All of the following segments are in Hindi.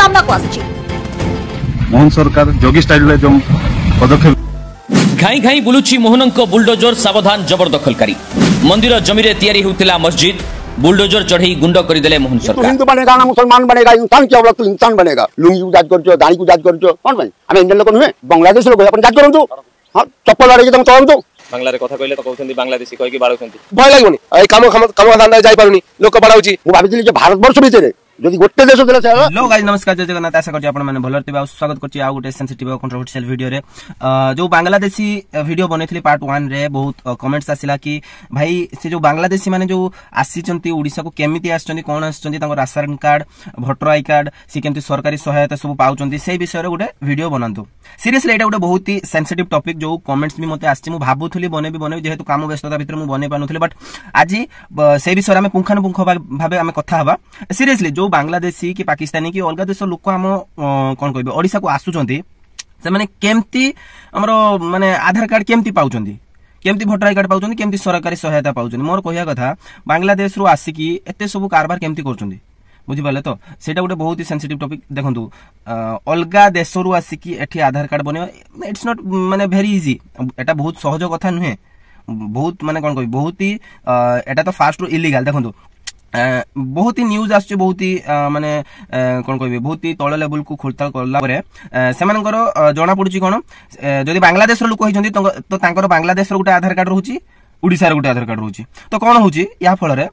सामना को आसी मोहन सरकार जोगी स्टाइल जो पदक्षेप घाई घाई बुलुची मोहनंको बुलडोजर सावधान जबरदखलकारी मंदिर जमीरे तैयारी होतिला मस्जिद बुलडोजर चढ़ी गुंड करदेले मोहन सरकार। हिंदू बनेगा ना मुसलमान बनेगा, इंसान क्या होगा तो इंसान बनेगा। लुंगी को जांच करछो, दाढ़ी को जांच करछो, कौन भाई आम इंडियन लोक नुहे बांग्लादेश लोक अपन जांच करंतु। हां चप्पल बाड़ी तुम चलंतु बांग्ला रे कथा कहले तो कहउछंती बांग्लादेशी कहि के बाळउछंती भय लागोनी ए काम धंदा जाई पारुनी लोक बाड़ाउची। मु भाबितली जे भारत वर्ष भितरे जदि गोटे देश देला से हेलो गाइस नमस्कार जय जगन्नाथ आशा करछि आपण माने भलो रहथिबा स्वागत करछि आ गोटे सेंसिटिव और कंट्रोवर्शियल वीडियो रे जो बांग्लादेशी वीडियो बनेथिली पार्ट 1 रे बहुत कमेंट्स आसिला कि भाई से जो बांग्लादेशी माने जो आसीचंती ओडिसा को केमिति आछचंती कोन आछचंती तांको ration card voter I card से केमति सरकारी सहायता सब पाउचंती से विषय रे गोटे वीडियो बनांतु। सीरियसली एटा गोटे बहुत ही सेंसिटिव टॉपिक जो कमेंट्स भी मते आछि। मु भाबुथली बने जेहेतु काम व्यस्तता भीतर मु बने पानुथली बट आज से विषय में पुंखानुपुंख भाबे आमे कथा हबा। सीरियसली जो बांग्लादेशी कि पाकिस्तानी कि अलग देश लोक आम कौन कह ओडिशा को आसुचंती से माने केमती हमर माने आधार कार्ड केमती पाउचंती केमती भोटर आई कार्ड पाउचंती केमती सरकारी सहायता पाउचंती। मोर कहया कथा बांग्लादेश रु आसिकी एते सब कारबार केमती करचंती बुझी पाले तो सेटा गोटे बहुत ही सेंसिटिव टॉपिक। देखंतु अलगा देश रु आसिकी एठी आधार कार्ड बने इट्स नॉट माने वेरी इजी, एटा बहुत सहज कथा नुहे, बहुत माने कोन कहि बहुत ही एटा तो फास्ट रु इलीगल। देखंतु बहुत ही न्यूज आसछि बहुत ही माने कोन कहबे बहुत ही तळ लेवल को खोलताल करला परे सेमानकर जणा पडुछि कोन जदि बांग्लादेश रो लोक होइछन्ती तो तांकर बांग्लादेश रो गुटे आधार कार्ड रहउछि ओडिसा रो गुटे आधार कार्ड रहउछि तो कोन होउछि या फल रे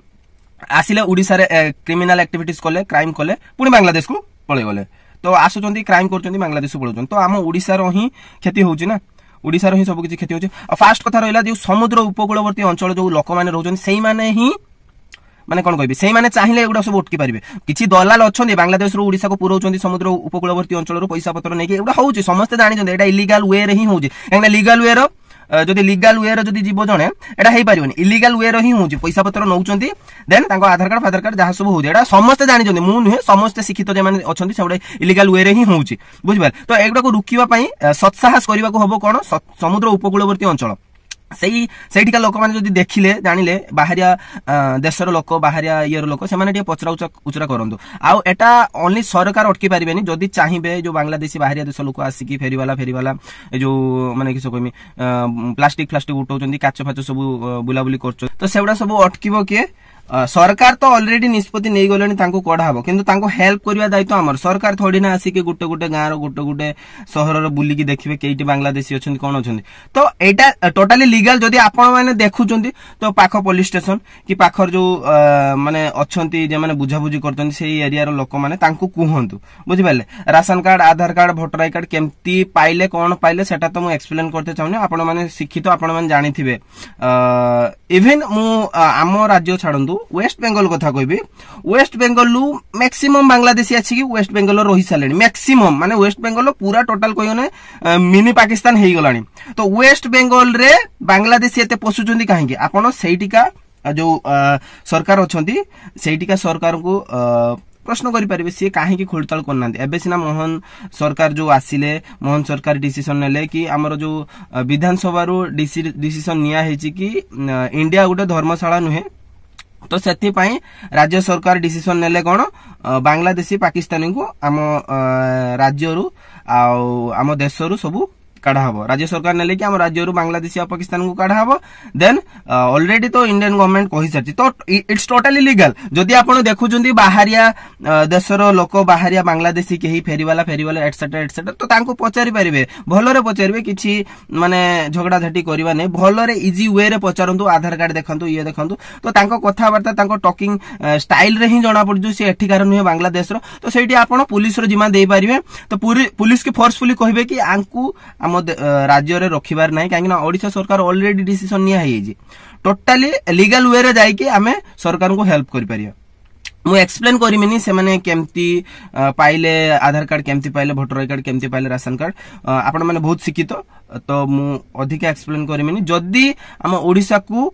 आसिले ओडिसा रे क्रिमिनल एक्टिविटीज कले क्राइम कले पुनी बांग्लादेश को पळे गले तो आसुचन्ती क्राइम करचन्ती बांग्लादेश पळउछन तो आम ओडिसा रो ही क्षति होउछि ना ओडिसा रो ही सब किछि क्षति होउछि। फास्ट कथा रहला जो समुद्र उपकूलवर्ती अंचल जो लोक माने रहउछन सेही माने ही माने कोन कहबी सेही माने चाहिले एगुडा सब अटकी पारिबे। किछि दलाल अछन्ती बांग्लादेश रो ओडिसा को पुरौछन्ती समुद्र उपकूलवर्ती अंचल रो पैसा पत्र नेकी एगुडा होउछि समस्त जानि जंदे एटा इलीगल वे रे ही होउछि काहे लीगल वे रो जदि लीगल वे रो जदि जीव जणे एटा हेई पारिबनी इलीगल वे रो ही होउछि पैसा पत्र नौचन्ती देन तांको आधार कार्ड जहा सब होउछि एटा समस्त जानि जंदे मु नुहे समस्त शिक्षित जे माने अछन्ती सेबडे इलीगल वे रे ही होउछि बुझिबार तो एगुडा को रुकिबा पई सत्साहस करिबा को हबो कोन समुद्र उपकूलवर्ती अंचल सेठिका लोक माने जदि देखिले जानिले बाहरिया देशर लोक बाहरिया इयर लोक से माने पचरा उचरा करंतु आ एटा ओनली सरकार अटकी पारिबेनी जदि चाहिबे जो बांग्लादेशी बाहरिया देश लोक आसिकी फेरीवाला जो माने किस कहमी प्लास्टिक उठौचंदी काच फाच सब बुलाबुली करछ तो सेउडा सब अटकीबो के सरकार तो ऑलरेडी निष्पत्ति नहीं गलेनी तांको कढा हबो किंतु तांको हेल्प करिया दायित्व हमर सरकार थोड़ी ना आसी के गुटे गाँ रो गुटे शहर रो बुली की देखिबे केइटी बांग्लादेशी अछन कोन अछन तो एटा टोटली लीगल जदि आपण माने देखुचंती तो पाख पुलिस स्टेशन कि पाखर जो माने अछंती जे माने बुझाबुझी करतंती सेही एरिया रो लोक माने तांको कुहंतु बुझि पाले ration card Aadhaar card voter I card केमती पाइले कोन पाइले सेटा तो मु एक्सप्लेन करते चाहूनी आपण माने शिक्षित आपण माने जानिथिबे। इवन मु आम राज्य छाडंतु वेस्ट बेंगल कथा कहबी वेस्ट बेंगल लु मैक्सिमम बांग्लादेशी अछि कि वेस्ट बेंगल रही सालेनी मैक्सिमम माने वेस्ट बेंगल पूरा टोटल कहयोने मिनी पाकिस्तान हेई गलानी तो वेस्ट बेंगल रे बांग्लादेशी एते पसुचंदी काहे कि आपण सेहिटिका जो सरकार अछंती सेहिटिका सरकार को प्रश्न करि परिबे से काहे कि खोलताल करनांती एबे सिना मोहन सरकार जो आसिले मोहन सरकार डिसीजन नेले कि हमर जो विधानसभा रो डिसीजन निया हेछि कि इंडिया गुटे धर्मशाला नुहे तो सेति पई राज्य सरकार डिसीजन नेले कोन बांग्लादेशी पाकिस्तानी को आम राज्य रु आम देश रु सब काढ़ा हबो राज्य सरकार नेले कि हम राज्य रु बांग्लादेशी और पाकिस्तान को काढ़ा हबो देन ऑलरेडी तो इंडियन गवर्नमेंट कहि सारछि तो इट्स टोटली लीगल जदि आपण देखुचंदी बाहरिया देशर लोक बाहरिया बांग्लादेशी केही फेरीवाला एटसेट्रा तो तांको पचारि परिबे भलो रे पचारिबे किछि माने झगड़ा झाटी करबा नै भलो रे इजी वे रे पचारंतु आधार कार्ड देखंतु ये देखंतु तो तांको कथा वार्ता तांको टॉकिंग स्टाइल रे ही जणा पड़जु से एठिकार नुहे बांग्लादेश रो तो सेठी आपण पुलिस रो जिम्मा देई परिबे तो पुलिस के फोर्सफुली कहबे कि आंकु राज्य रे रखिबार नाही काहे ना ओडिसा सरकार ऑलरेडी डिसीजन निया हेजी टोटली लीगल वे रे जाई कि हमें सरकार को हेल्प करि परिया। मु एक्सप्लेन करिमिनी से माने केमती पाइले आधार कार्ड केमती पाइले भोटर आई कार्ड केमती पाइले राशन कार्ड आपण माने बहुत शिक्षित तो मु अधिक एक्सप्लेन करिमिनी जदी हम ओडिसा को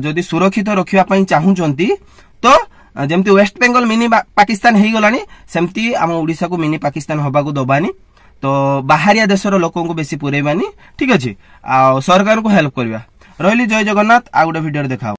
जदी सुरक्षित रखिबा पई चाहुचंती तो जेमती वेस्ट बेंगल मिनी पाकिस्तान हेई गलानी सेमती हम ओडिसा को मिनी पाकिस्तान होबा को दबानी तो बाहरिया देशर लोकों को बेसी पुरेबानी ठीक अछि आ सरकार को हेल्प करबा। रहली जय जगन्नाथ आ गुटे वीडियो देखा।